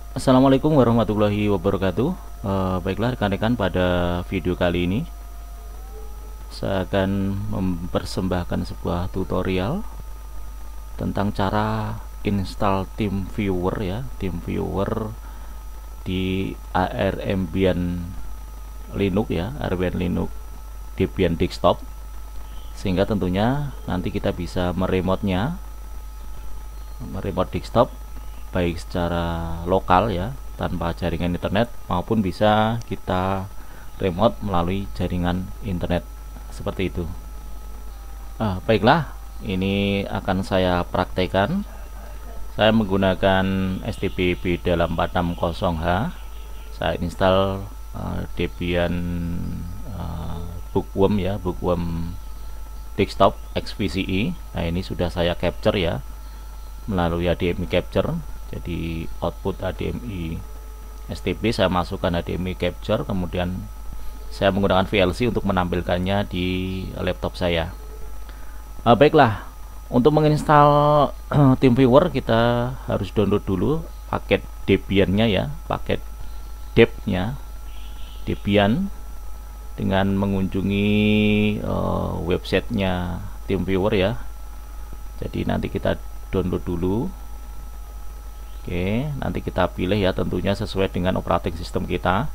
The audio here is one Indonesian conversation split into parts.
Assalamualaikum warahmatullahi wabarakatuh. Baiklah rekan-rekan, pada video kali ini saya akan mempersembahkan sebuah tutorial tentang cara install TeamViewer ya, TeamViewer di ARM Linux ya, ARM Linux Debian Desktop, sehingga tentunya nanti kita bisa meremote desktop baik secara lokal ya, tanpa jaringan internet, maupun bisa kita remote melalui jaringan internet seperti itu. Baiklah, ini akan saya praktekkan. Saya menggunakan STB B8660H. Saya install Debian Bookworm ya, Bookworm Desktop XVCE. Nah, ini sudah saya capture ya melalui HDMI capture. Jadi output HDMI STB saya masukkan HDMI capture, kemudian saya menggunakan VLC untuk menampilkannya di laptop saya. Baiklah, untuk menginstal TeamViewer kita harus download dulu paket Debian-nya ya, paket deb-nya Debian, dengan mengunjungi websitenya TeamViewer ya. Jadi nanti kita download dulu. Oke, nanti kita pilih ya, tentunya sesuai dengan operating system kita.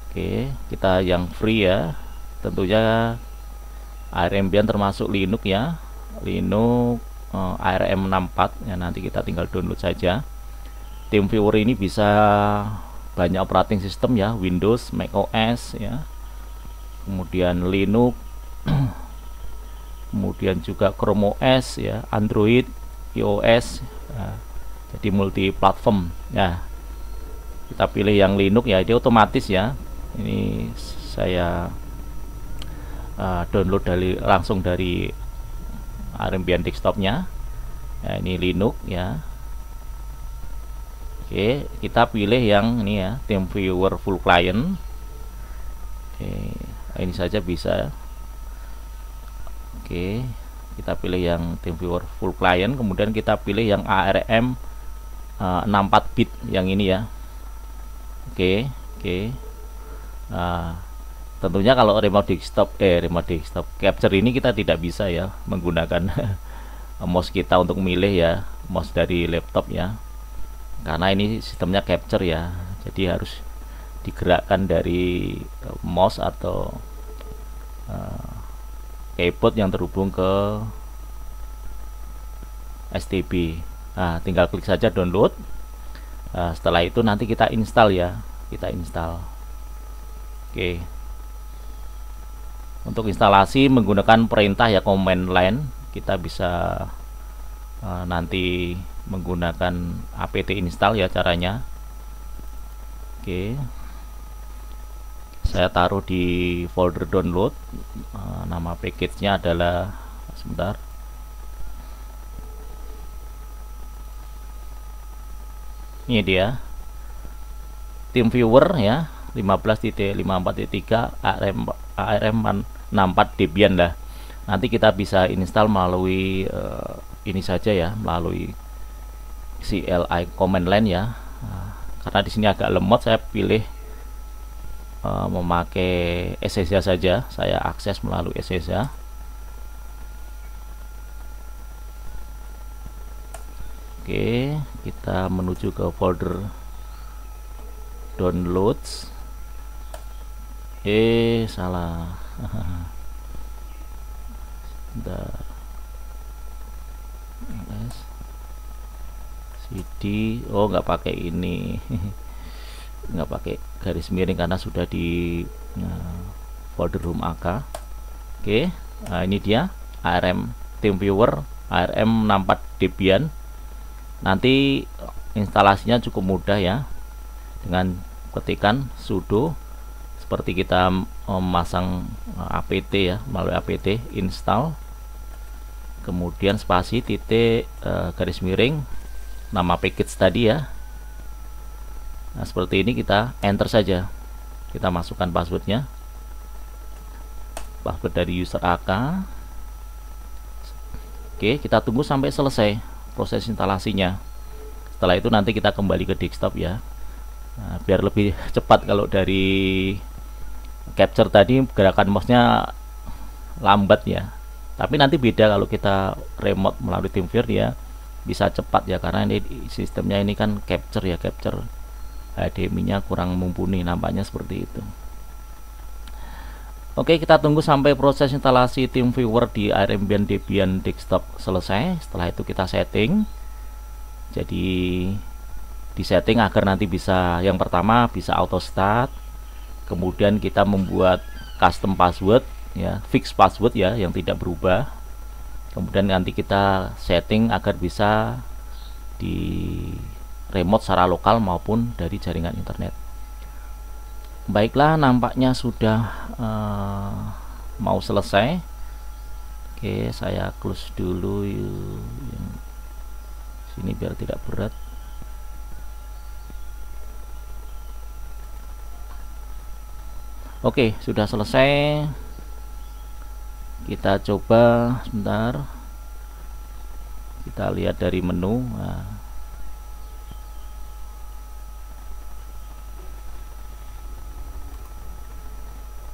Oke, kita yang free ya, tentunya ARM Debian termasuk Linux ya, Linux ARM64 ya. Nanti kita tinggal download saja. TeamViewer ini bisa banyak operating system ya, Windows, Mac OS ya, kemudian Linux, kemudian juga Chrome OS ya, Android, iOS ya. Jadi multi platform ya. Kita pilih yang Linux ya, dia otomatis ya. Ini saya download langsung dari ARM Debian desktopnya ya, ini Linux ya. Oke, kita pilih yang ini ya, TeamViewer full client. Oke, ini saja bisa. Oke, kita pilih yang TeamViewer full client, kemudian kita pilih yang ARM 64 bit yang ini ya. Oke. Tentunya kalau remote desktop capture ini kita tidak bisa ya menggunakan mouse kita untuk memilih ya, mouse dari laptop ya, karena ini sistemnya capture ya. Jadi harus digerakkan dari mouse atau keyboard yang terhubung ke STB. Nah, tinggal klik saja download. Setelah itu nanti kita install ya, kita install. Oke, untuk instalasi menggunakan perintah ya, command line. Kita bisa nanti menggunakan apt install ya caranya. Oke, saya taruh di folder download. Nama package-nya adalah, sebentar, ini dia TeamViewer ya, 15.54.3 ARM64 Debian lah. Nanti kita bisa install melalui ini saja ya, melalui CLI command line ya. Karena di sini agak lemot, saya pilih memakai SSH saja. Saya akses melalui SSH. Oke, kita menuju ke folder downloads. Salah. Bentar. CD, nggak pakai ini. Nggak pakai garis miring karena sudah di folder room AK. Oke, nah ini dia ARM TeamViewer ARM64 Debian. Nanti instalasinya cukup mudah ya, dengan ketikan sudo seperti kita memasang apt ya, melalui apt install, kemudian spasi titik garis miring nama package tadi ya. Nah, seperti ini kita enter saja, kita masukkan passwordnya, password dari user AK. Oke, kita tunggu sampai selesai proses instalasinya. Setelah itu nanti kita kembali ke desktop ya. Nah, biar lebih cepat. Kalau dari capture tadi gerakan mouse-nya lambat ya, tapi nanti beda kalau kita remote melalui TeamViewer, dia bisa cepat ya, karena ini sistemnya ini kan capture ya, capture HDMI-nya kurang mumpuni, nampaknya seperti itu. Oke, kita tunggu sampai proses instalasi TeamViewer di ARM Debian desktop selesai. Setelah itu kita setting. Jadi di setting agar nanti bisa, yang pertama bisa auto start, kemudian kita membuat custom password ya, fix password ya, yang tidak berubah. Kemudian nanti kita setting agar bisa di remote secara lokal maupun dari jaringan internet. Baiklah, nampaknya sudah mau selesai. Oke, saya close dulu yang sini biar tidak berat. Oke, sudah selesai. Kita coba sebentar. Kita lihat dari menu. Nah,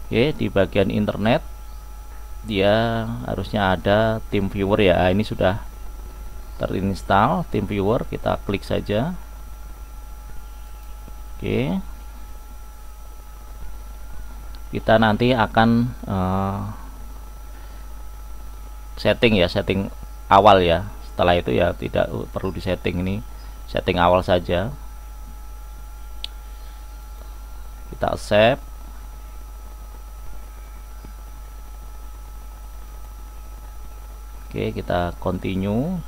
oke, di bagian internet dia harusnya ada TeamViewer ya. Ini sudah terinstall TeamViewer, kita klik saja. Oke, kita nanti akan setting ya, setting awal ya. Setelah itu ya tidak perlu disetting, ini setting awal saja. Kita accept. Oke, kita continue.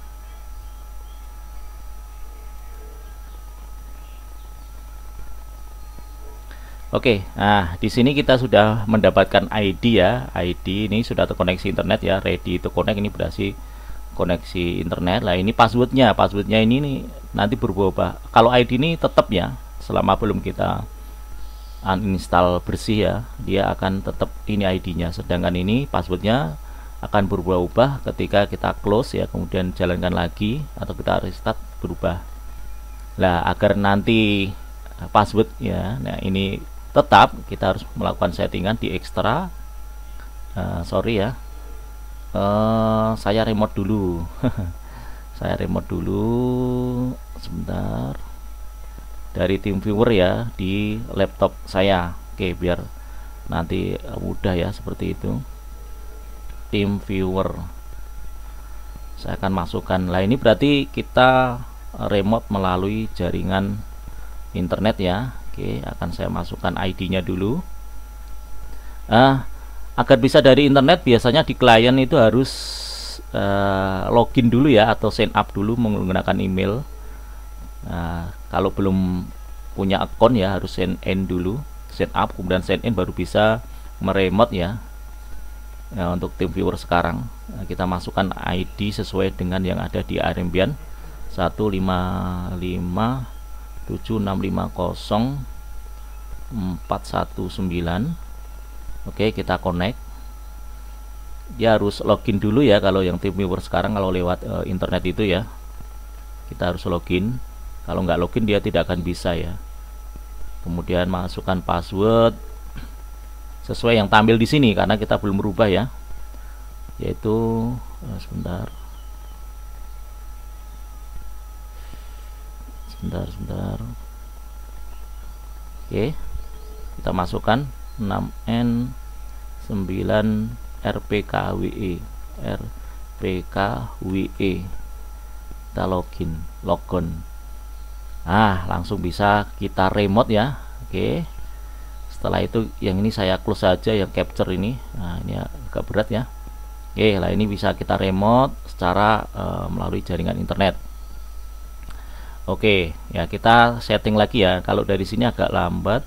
Oke, nah di sini kita sudah mendapatkan ID ya. ID ini sudah terkoneksi internet ya, ready to connect, ini berarti koneksi internet. Lah ini passwordnya, passwordnya ini nih, nanti berubah-ubah. Kalau ID ini tetap ya, selama belum kita uninstall bersih ya, dia akan tetap ini ID-nya. Sedangkan ini passwordnya akan berubah-ubah ketika kita close ya, kemudian jalankan lagi atau kita restart, berubah. Nah, agar nanti password ya, nah ini tetap, kita harus melakukan settingan di extra. Sorry ya, saya remote dulu. Saya remote dulu sebentar dari TeamViewer ya di laptop saya. Oke, biar nanti mudah ya, seperti itu. TeamViewer saya akan masukkan. Lah ini berarti kita remote melalui jaringan internet ya. Oke, akan saya masukkan ID-nya dulu. Agar bisa dari internet, biasanya di klien itu harus login dulu ya, atau sign up dulu menggunakan email. Kalau belum punya akun ya harus sign in dulu, sign up kemudian sign in, baru bisa meremote ya. Untuk TeamViewer sekarang kita masukkan ID sesuai dengan yang ada di ARM 15576504119. Oke, kita connect. Dia harus login dulu ya kalau yang TeamViewer sekarang, kalau lewat internet itu ya, kita harus login. Kalau nggak login dia tidak akan bisa ya. Kemudian masukkan password sesuai yang tampil di sini, karena kita belum merubah ya, yaitu sebentar. Oke, kita masukkan 6N9 RPKWE. Kita logon. Langsung bisa kita remote ya. Oke, setelah itu yang ini saya close saja, yang capture ini. Ini agak berat ya. Oke, lah ini bisa kita remote secara melalui jaringan internet. Oke ya, kita setting lagi ya. Kalau dari sini agak lambat,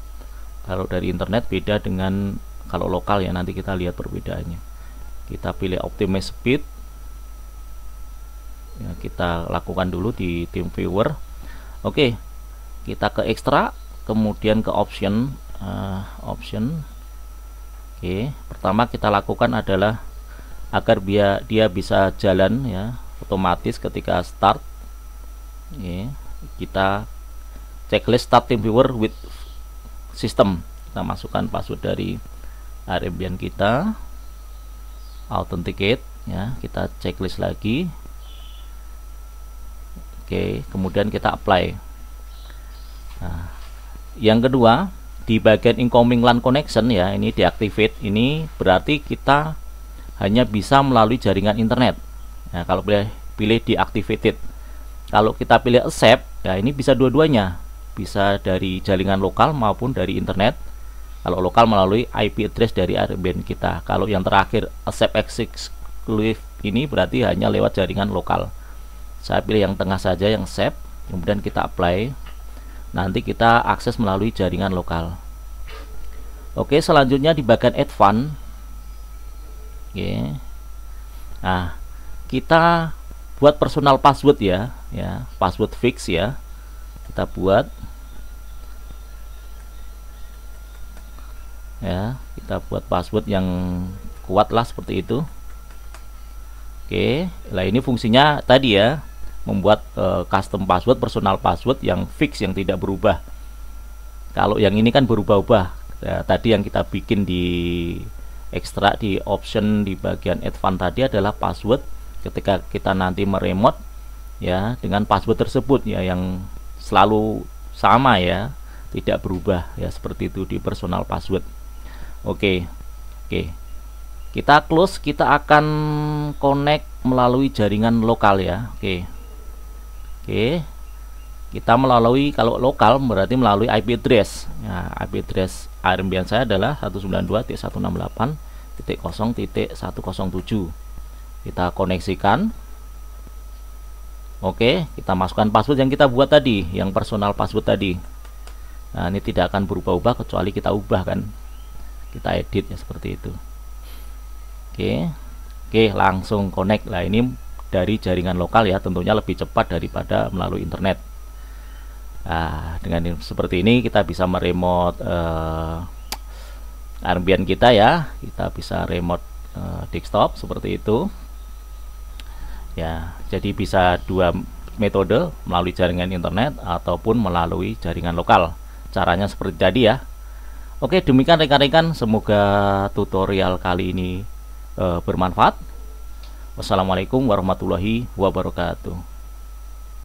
kalau dari internet beda dengan kalau lokal ya. Nanti kita lihat perbedaannya. Kita pilih optimize speed ya, kita lakukan dulu di TeamViewer. Oke, kita ke extra, kemudian ke option. Oke, pertama kita lakukan adalah agar dia bisa jalan ya otomatis ketika start. Oke, kita checklist start TeamViewer with system. Kita masukkan password dari Airbnb kita, authenticate ya, kita checklist lagi. Oke, kemudian kita apply. Nah, yang kedua di bagian incoming LAN connection ya, ini deactivate. Ini berarti kita hanya bisa melalui jaringan internet. Nah, kalau pilih deactivated. Kalau kita pilih accept ya, ini bisa dua-duanya, bisa dari jaringan lokal maupun dari internet. Kalau lokal melalui IP address dari Airbnb kita. Kalau yang terakhir accept exclusive ini berarti hanya lewat jaringan lokal. Saya pilih yang tengah saja, yang accept, kemudian kita apply. Nanti kita akses melalui jaringan lokal. Oke, selanjutnya di bagian advance. Oke. Nah, kita buat personal password ya, password fix ya. Kita buat ya, kita buat password yang kuat lah seperti itu. Oke, lah ini fungsinya tadi ya, membuat custom password, personal password yang fix, yang tidak berubah. Kalau yang ini kan berubah-ubah ya, tadi yang kita bikin di ekstrak di option di bagian advance tadi adalah password ketika kita nanti meremote ya, dengan password tersebut ya yang selalu sama ya, tidak berubah ya, seperti itu di personal password. Oke, kita close, kita akan connect melalui jaringan lokal ya. Oke, kita melalui, kalau lokal berarti melalui IP address ya. IP address Airbnb saya adalah 192.168.0.107. kita koneksikan. Oke, kita masukkan password yang kita buat tadi, yang personal password tadi. Nah, ini tidak akan berubah-ubah kecuali kita ubah kan, kita edit ya, seperti itu. Oke, langsung connect. Lah ini dari jaringan lokal ya, tentunya lebih cepat daripada melalui internet. Nah, dengan seperti ini kita bisa meremote Airbnb kita ya, kita bisa remote desktop seperti itu ya. Jadi bisa dua metode, melalui jaringan internet ataupun melalui jaringan lokal. Caranya seperti tadi ya. Oke, demikian rekan-rekan, semoga tutorial kali ini bermanfaat. Wassalamualaikum warahmatullahi wabarakatuh.